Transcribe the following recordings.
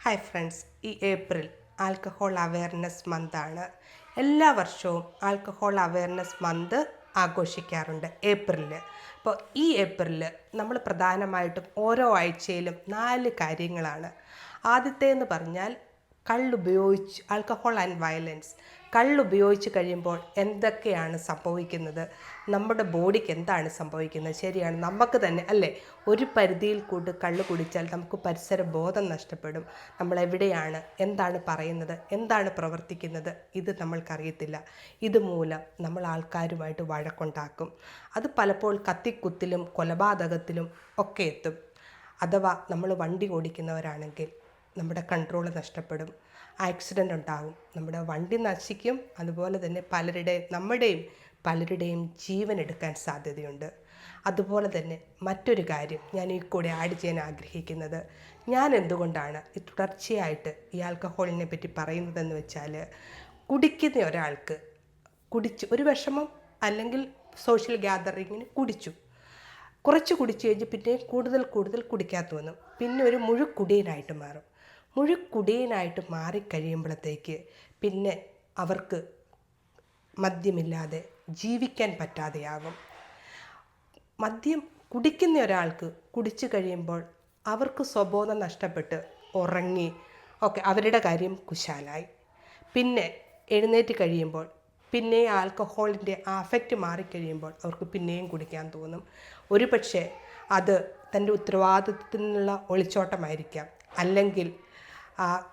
Hi friends, ഈ April alcohol awareness മന്താണ്. എല്ലാ വർഷവും ആൽക്കഹോൾ അവയർനെസ് മന്ത് ആഘോഷിക്കാറുണ്ട് ഏപ്രിലിൽ. അപ്പോൾ ഈ ഏപ്രിലിൽ നമ്മൾ പ്രധാനമായിട്ടും ഓരോ ആഴ്ചയിലും 4 കാര്യങ്ങളാണ്. ആദ്യത്തേന്ന് പറഞ്ഞാൽ കള്ളുപയോഗിച്ച് ആൽക്കഹോൾ ആൻഡ് വയലൻസ്. കള്ളുപയോഗിച്ച് കഴിയുമ്പോൾ എന്തൊക്കെയാണ് സംഭവിക്കുന്നത്, നമ്മുടെ ബോഡിക്ക് എന്താണ് സംഭവിക്കുന്നത്. ശരിയാണ്, നമുക്ക് തന്നെ അല്ലേ, ഒരു പരിധിയിൽ കൂട്ട് കള്ള് കുടിച്ചാൽ നമുക്ക് പരിസര ബോധം നഷ്ടപ്പെടും. നമ്മളെവിടെയാണ്, എന്താണ് പറയുന്നത്, എന്താണ് പ്രവർത്തിക്കുന്നത്, ഇത് നമ്മൾക്കറിയത്തില്ല. ഇതുമൂലം നമ്മൾ ആൾക്കാരുമായിട്ട് വഴക്കുണ്ടാക്കും. അത് പലപ്പോൾ കത്തിക്കുത്തിലും കൊലപാതകത്തിലും ഒക്കെ എത്തും. അഥവാ നമ്മൾ വണ്ടി ഓടിക്കുന്നവരാണെങ്കിൽ നമ്മുടെ കൺട്രോൾ നഷ്ടപ്പെടും, ആക്സിഡൻ്റ് ഉണ്ടാകും, നമ്മുടെ വണ്ടി നശിക്കും. അതുപോലെ തന്നെ പലരുടെയും ജീവൻ എടുക്കാൻ സാധ്യതയുണ്ട്. അതുപോലെ തന്നെ മറ്റൊരു കാര്യം ഞാൻ ഈ കൂടെ ആഡ് ചെയ്യാൻ ആഗ്രഹിക്കുന്നത്, ഞാൻ എന്തുകൊണ്ടാണ് ഈ തുടർച്ചയായിട്ട് ഈ ആൽക്കഹോളിനെ പറ്റി പറയുന്നതെന്ന് വെച്ചാൽ, കുടിക്കുന്ന ഒരാൾക്ക് ഒരു വിഷമം അല്ലെങ്കിൽ സോഷ്യൽ ഗ്യാതറിങ്ങിന് കുറച്ച് കുടിച്ചു കഴിഞ്ഞ് പിന്നെ കൂടുതൽ കുടിക്കാത്ത തോന്നും. പിന്നെ ഒരു മുഴുക്കുടിയനായിട്ട് മാറും. മുഴുക്കുടിയനായിട്ട് മാറിക്കഴിയുമ്പോഴത്തേക്ക് പിന്നെ അവർക്ക് മദ്യമില്ലാതെ ജീവിക്കാൻ പറ്റാതെയാകും. മദ്യം കുടിക്കുന്ന ഒരാൾക്ക് കുടിച്ചു കഴിയുമ്പോൾ അവർക്ക് സ്വബോധം നഷ്ടപ്പെട്ട് ഉറങ്ങി അവരുടെ കാര്യം കുശാലായി. പിന്നെ എഴുന്നേറ്റ് കഴിയുമ്പോൾ പിന്നെ ആൽക്കഹോളിൻ്റെ അഫക്റ്റ് മാറിക്കഴിയുമ്പോൾ അവർക്ക് പിന്നെയും കുടിക്കാൻ തോന്നും. ഒരു പക്ഷേ അത് തൻ്റെ ഉത്തരവാദിത്വത്തിൽ നിന്നുള്ള ഒളിച്ചോട്ടമായിരിക്കാം, അല്ലെങ്കിൽ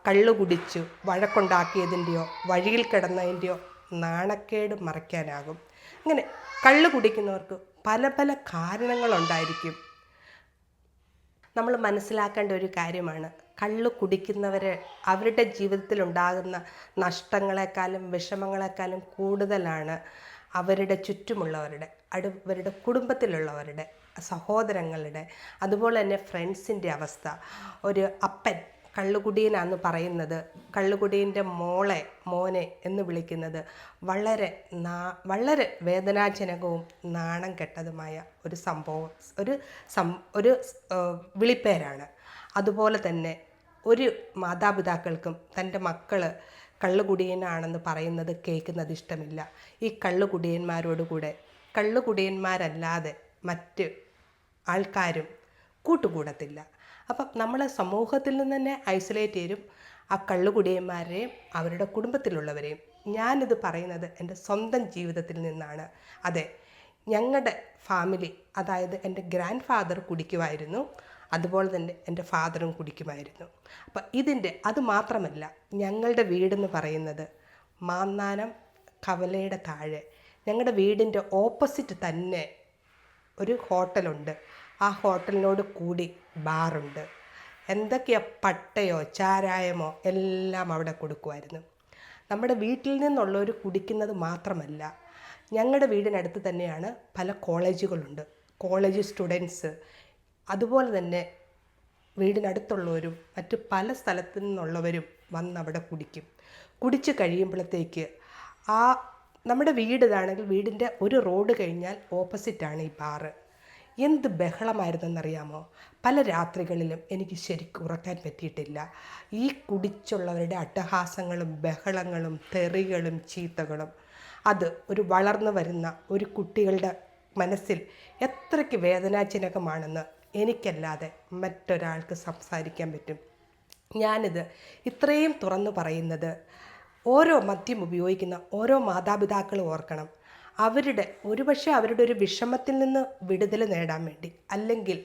കള്ളു കുടിച്ചു വഴക്കുണ്ടാക്കിയതിൻ്റെയോ വഴിയിൽ കിടന്നതിൻ്റെയോ നാണക്കേട് മറയ്ക്കാനാകും. അങ്ങനെ കള്ളു കുടിക്കുന്നവർക്ക് പല പല കാരണങ്ങളുണ്ടായിരിക്കും. നമ്മൾ മനസ്സിലാക്കേണ്ട ഒരു കാര്യമാണ്, കള്ളു കുടിക്കുന്നവർ അവരുടെ ജീവിതത്തിലുണ്ടാകുന്ന നഷ്ടങ്ങളെക്കാളും വിഷമങ്ങളെക്കാളും കൂടുതലാണ് അവരുടെ ചുറ്റുമുള്ളവരുടെ, അവരുടെ കുടുംബത്തിലുള്ളവരുടെ, സഹോദരങ്ങളുടെ, അതുപോലെ തന്നെ ഫ്രണ്ട്സിൻ്റെ അവസ്ഥ. ഒരു അപ്പൻ കള്ളുകുടിയനാന്ന് പറയുന്നത്, കള്ളുകുടിയൻ്റെ മോനെ എന്ന് വിളിക്കുന്നത് വളരെ വേദനാജനകവും നാണം കെട്ടതുമായ ഒരു സംഭവം, ഒരു വിളിപ്പേരാണ്. അതുപോലെ തന്നെ ഒരു മാതാപിതാക്കൾക്കും തൻ്റെ മക്കൾ കള്ളുകുടിയനാണെന്ന് പറയുന്നത് കേൾക്കുന്നത് ഇഷ്ടമില്ല. ഈ കള്ളുകുടിയന്മാരോടുകൂടെ കള്ളുകുടിയന്മാരല്ലാതെ മറ്റ് ആൾക്കാരും കൂട്ടുകൂടത്തില്ല. അപ്പം നമ്മളെ സമൂഹത്തിൽ നിന്ന് തന്നെ ഐസൊലേറ്റ് ചെയ്യും ആ കള്ളുകുടിയന്മാരെയും അവരുടെ കുടുംബത്തിലുള്ളവരെയും. ഞാനിത് പറയുന്നത് എൻ്റെ സ്വന്തം ജീവിതത്തിൽ നിന്നാണ്. അതെ, ഞങ്ങളുടെ ഫാമിലി, അതായത് എൻ്റെ ഗ്രാൻഡ് ഫാദർ കുടിക്കുമായിരുന്നു, അതുപോലെ തന്നെ എൻ്റെ ഫാദറും കുടിക്കുമായിരുന്നു. അപ്പം അത് മാത്രമല്ല, ഞങ്ങളുടെ വീടെന്ന് പറയുന്നത് മാന്നാനം കവലയുടെ താഴെ ഞങ്ങളുടെ വീടിൻ്റെ ഓപ്പോസിറ്റ് തന്നെ ഒരു ഹോട്ടലുണ്ട്. ആ ഹോട്ടലിനോട് കൂടി ബാറുണ്ട്. എന്തൊക്കെയാ, പട്ടയോ ചാരായമോ എല്ലാം അവിടെ കൊടുക്കുമായിരുന്നു. നമ്മുടെ വീട്ടിൽ നിന്നുള്ളവർ കുടിക്കുന്നത് മാത്രമല്ല, ഞങ്ങളുടെ വീടിനടുത്ത് തന്നെയാണ് പല കോളേജുകളുണ്ട്. കോളേജ് സ്റ്റുഡൻസ്, അതുപോലെ തന്നെ വീടിനടുത്തുള്ളവരും മറ്റു പല സ്ഥലത്തു നിന്നുള്ളവരും വന്നവിടെ കുടിച്ച് കഴിയുമ്പോഴത്തേക്ക് നമ്മുടെ വീടിതാണെങ്കിൽ വീടിൻ്റെ ഒരു റോഡ് കഴിഞ്ഞാൽ ഓപ്പോസിറ്റാണ് ഈ ബാറ്. എന്ത് ബഹളമായിരുന്നെന്നറിയാമോ? പല രാത്രികളിലും എനിക്ക് ശരിക്കും ഉറക്കാൻ പറ്റിയിട്ടില്ല. ഈ കുടിച്ചുള്ളവരുടെ അട്ടഹാസങ്ങളും ബഹളങ്ങളും തെറികളും ചീത്തകളും, അത് ഒരു വളർന്നു വരുന്ന ഒരു കുട്ടികളുടെ മനസ്സിൽ എത്രയ്ക്ക് വേദനാജനകമാണെന്ന് എനിക്കല്ലാതെ മറ്റൊരാൾക്ക് സംസാരിക്കാൻ പറ്റും. ഞാനിത് ഇത്രയും തുറന്നു പറയുന്നത്, ഓരോ മദ്യം ഉപയോഗിക്കുന്ന ഓരോ മാതാപിതാക്കളും ഓർക്കണം, ഒരുപക്ഷെ അവരുടെ ഒരു വിഷമത്തിൽ നിന്ന് വിടുതൽ നേടാൻ വേണ്ടി, അല്ലെങ്കിൽ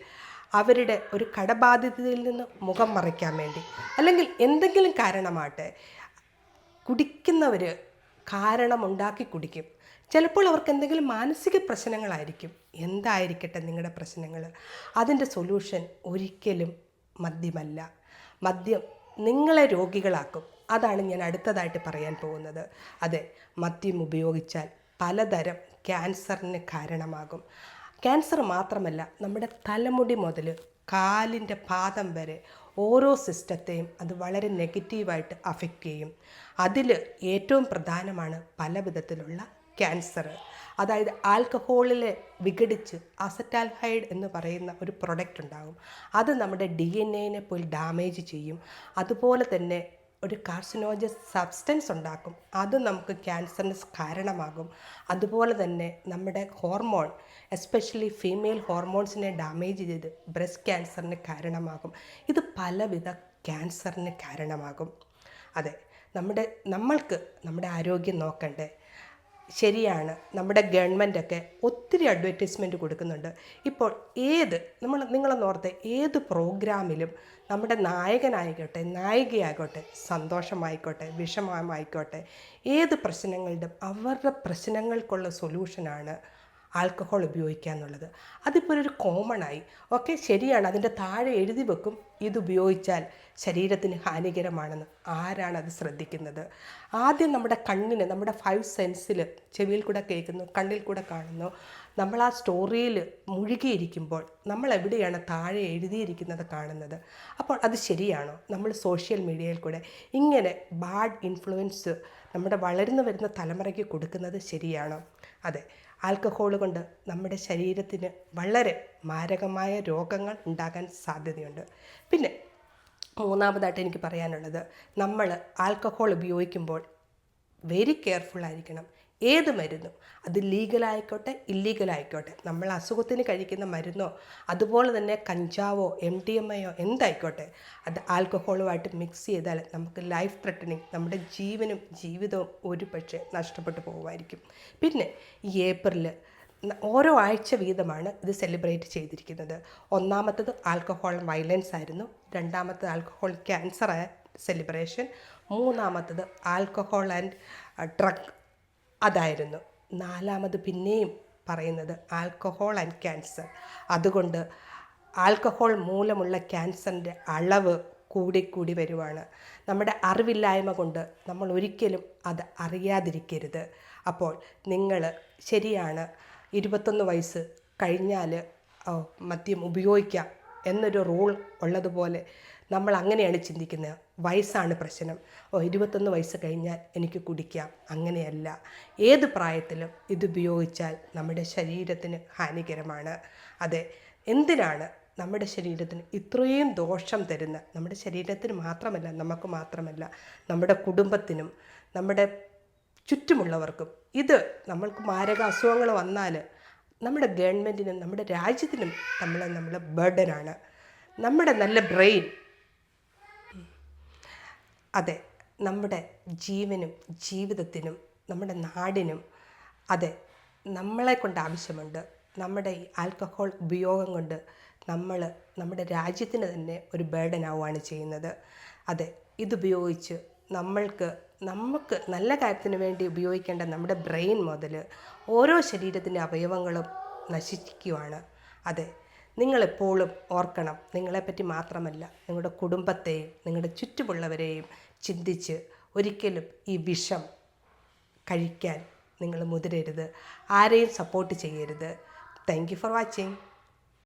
അവരുടെ ഒരു കടബാധ്യതയിൽ നിന്ന് മുഖം മറയ്ക്കാൻ വേണ്ടി, അല്ലെങ്കിൽ എന്തെങ്കിലും കാരണമാട്ടെ, കുടിക്കുന്നവർ കാരണമുണ്ടാക്കി കുടിക്കും. ചിലപ്പോൾ അവർക്ക് എന്തെങ്കിലും മാനസിക പ്രശ്നങ്ങളായിരിക്കും. എന്തായിരിക്കട്ടെ നിങ്ങളുടെ പ്രശ്നങ്ങൾ, അതിൻ്റെ സൊല്യൂഷൻ ഒരിക്കലും മദ്യമല്ല. മദ്യം നിങ്ങളെ രോഗികളാക്കും. അതാണ് ഞാൻ അടുത്തതായിട്ട് പറയാൻ പോകുന്നത്. അതെ, മദ്യം ഉപയോഗിച്ചാൽ പലതരം ക്യാൻസറിന് കാരണമാകും. ക്യാൻസർ മാത്രമല്ല, നമ്മുടെ തലമുടി മുതൽ കാലിൻ്റെ പാദം വരെ ഓരോ സിസ്റ്റത്തെയും അത് വളരെ നെഗറ്റീവായിട്ട് അഫക്റ്റ് ചെയ്യും. അതിൽ ഏറ്റവും പ്രധാനമാണ് പല വിധത്തിലുള്ള ക്യാൻസർ. അതായത് ആൽക്കഹോളിൽ വിഘടിച്ച് അസറ്റാൽഹൈഡ് എന്ന് പറയുന്ന ഒരു പ്രൊഡക്റ്റ് ഉണ്ടാകും. അത് നമ്മുടെ DNA പോയി ഡാമേജ് ചെയ്യും. അതുപോലെ തന്നെ ഒരു കാർസിനോജസ് സബ്സ്റ്റൻസ് ഉണ്ടാക്കും. അത് നമുക്ക് ക്യാൻസറിന് കാരണമാകും. അതുപോലെ തന്നെ നമ്മുടെ ഹോർമോൺ, എസ്പെഷ്യലി ഫീമെയിൽ ഹോർമോൺസിനെ ഡാമേജ് ചെയ്ത് ബ്രസ്റ്റ് ക്യാൻസറിന് കാരണമാകും. ഇത് പലവിധ ക്യാൻസറിന് കാരണമാകും. അതെ, നമ്മൾക്ക് നമ്മുടെ ആരോഗ്യം നോക്കണ്ടേ? ശരിയാണ്, നമ്മുടെ ഗവൺമെൻറ്റൊക്കെ ഒത്തിരി അഡ്വർടൈസ്മെൻറ്റ് കൊടുക്കുന്നുണ്ട്. ഇപ്പോൾ നിങ്ങളൊന്നോർത്തെ ഏത് പ്രോഗ്രാമിലും നമ്മുടെ നായകനായിക്കോട്ടെ നായികയായിക്കോട്ടെ, സന്തോഷമായിക്കോട്ടെ വിഷമമായിക്കോട്ടെ, ഏത് പ്രശ്നങ്ങളുടെയും അവരുടെ പ്രശ്നങ്ങൾക്കുള്ള സൊല്യൂഷനാണ് ആൽക്കഹോൾ ഉപയോഗിക്കുക എന്നുള്ളത്. അതിപ്പോൾ ഒരു കോമണായി. ഓക്കെ, ശരിയാണ്, അതിൻ്റെ താഴെ എഴുതി വെക്കും ഇതുപയോഗിച്ചാൽ ശരീരത്തിന് ഹാനികരമാണെന്ന്. ആരാണത് ശ്രദ്ധിക്കുന്നത്? ആദ്യം നമ്മുടെ കണ്ണിന്, നമ്മുടെ 5 സെൻസിൽ, ചെവിയിൽ കൂടെ കേൾക്കുന്നു, കണ്ണിൽ കൂടെ കാണുന്നു, നമ്മൾ ആ സ്റ്റോറിയിൽ മുഴുകിയിരിക്കുമ്പോൾ നമ്മൾ എവിടെയാണ് താഴെ എഴുതിയിരിക്കുന്നത് കാണുന്നത്? അപ്പോൾ അത് ശരിയാണോ? നമ്മൾ സോഷ്യൽ മീഡിയയിൽ കൂടെ ഇങ്ങനെ ബാഡ് ഇൻഫ്ലുവൻസ് നമ്മുടെ വളർന്നു വരുന്ന തലമുറയ്ക്ക് കൊടുക്കുന്നത് ശരിയാണോ? അതെ, ആൽക്കഹോൾ കൊണ്ട് നമ്മുടെ ശരീരത്തിന് വളരെ മാരകമായ രോഗങ്ങൾ ഉണ്ടാകാൻ സാധ്യതയുണ്ട്. പിന്നെ മൂന്നാമതായിട്ട് എനിക്ക് പറയാനുള്ളത്, നമ്മൾ ആൽക്കഹോൾ ഉപയോഗിക്കുമ്പോൾ വെരി കെയർഫുള്ളായിരിക്കണം. ഏത് മരുന്നും, അത് ലീഗലായിക്കോട്ടെ ഇല്ലീഗലായിക്കോട്ടെ, നമ്മൾ അസുഖത്തിന് കഴിക്കുന്ന മരുന്നോ അതുപോലെ തന്നെ കഞ്ചാവോ MDMAയോ എന്തായിക്കോട്ടെ, അത് ആൽക്കഹോളുമായിട്ട് മിക്സ് ചെയ്താൽ നമുക്ക് ലൈഫ് ത്രെട്ടനിങ്, നമ്മുടെ ജീവനും ജീവിതവും ഒരു പക്ഷേ നഷ്ടപ്പെട്ടു പോകുമായിരിക്കും. പിന്നെ ഈ ഏപ്രിൽ ഓരോ ആഴ്ച വീതമാണ് ഇത് സെലിബ്രേറ്റ് ചെയ്തിരിക്കുന്നത്. ഒന്നാമത്തത് ആൽക്കഹോൾ വയലൻസ് ആയിരുന്നു, രണ്ടാമത്തത് ആൽക്കഹോൾ ക്യാൻസർ സെലിബ്രേഷൻ, മൂന്നാമത്തത് ആൽക്കഹോൾ ആൻഡ് ഡ്രഗ് അതായിരുന്നു. നാലാമത് പിന്നെയും പറയുന്നത് ആൽക്കഹോൾ ആൻഡ് ക്യാൻസർ. അതുകൊണ്ട് ആൽക്കഹോൾ മൂലമുള്ള ക്യാൻസറിൻ്റെ അളവ് കൂടിക്കൂടി വരുവാണ്. നമ്മുടെ അറിവില്ലായ്മ കൊണ്ട് നമ്മൾ ഒരിക്കലും അത് അറിയാതിരിക്കരുത്. അപ്പോൾ നിങ്ങൾ ശരിയാണ്, 21 വയസ്സ് കഴിഞ്ഞാൽ മദ്യം ഉപയോഗിക്കാം എന്നൊരു റൂൾ ഉള്ളതുപോലെ നമ്മൾ അങ്ങനെയാണ് ചിന്തിക്കുന്നത്. വയസ്സാണ് പ്രശ്നം, 21 വയസ്സ് കഴിഞ്ഞാൽ എനിക്ക് കുടിക്കാം. അങ്ങനെയല്ല, ഏത് പ്രായത്തിലും ഇതുപയോഗിച്ചാൽ നമ്മുടെ ശരീരത്തിന് ഹാനികരമാണ്. അതെ, എന്തിനാണ് നമ്മുടെ ശരീരത്തിന് ഇത്രയും ദോഷം തരുന്ന, നമ്മുടെ ശരീരത്തിന് മാത്രമല്ല, നമുക്ക് മാത്രമല്ല, നമ്മുടെ കുടുംബത്തിനും നമ്മുടെ ചുറ്റുമുള്ളവർക്കും, ഇത് നമ്മൾക്ക് മാരക അസുഖങ്ങൾ വന്നാൽ നമ്മുടെ ഗവൺമെൻറ്റിനും നമ്മുടെ രാജ്യത്തിനും നമ്മൾ ബർഡനാണ്. നമ്മുടെ നല്ല ബ്രെയിൻ, അതെ, നമ്മുടെ ജീവനും ജീവിതത്തിനും നമ്മുടെ നാടിനും അതെ നമ്മളെ കൊണ്ട് ആവശ്യമുണ്ട്. നമ്മുടെ ഈ ആൽക്കഹോൾ ഉപയോഗം കൊണ്ട് നമ്മുടെ രാജ്യത്തിന് തന്നെ ഒരു ബേർഡൻ ആവുകയാണ് ചെയ്യുന്നത്. അതെ, ഇതുപയോഗിച്ച് നമുക്ക് നല്ല കാര്യത്തിന് വേണ്ടി ഉപയോഗിക്കേണ്ട നമ്മുടെ ബ്രെയിൻ മുതൽ ഓരോ ശരീരത്തിൻ്റെ അവയവങ്ങളും നശിക്കുകയാണ്. അതെ, നിങ്ങളെപ്പോഴും ഓർക്കണം, നിങ്ങളെപ്പറ്റി മാത്രമല്ല നിങ്ങളുടെ കുടുംബത്തെയും നിങ്ങളുടെ ചുറ്റുമുള്ളവരെയും ചിന്തിച്ച് ഒരിക്കലും ഈ വിഷം കഴിക്കാൻ നിങ്ങൾ മുതിരരുത്. ആരെയും സപ്പോർട്ട് ചെയ്യരുത്. Thank you for watching.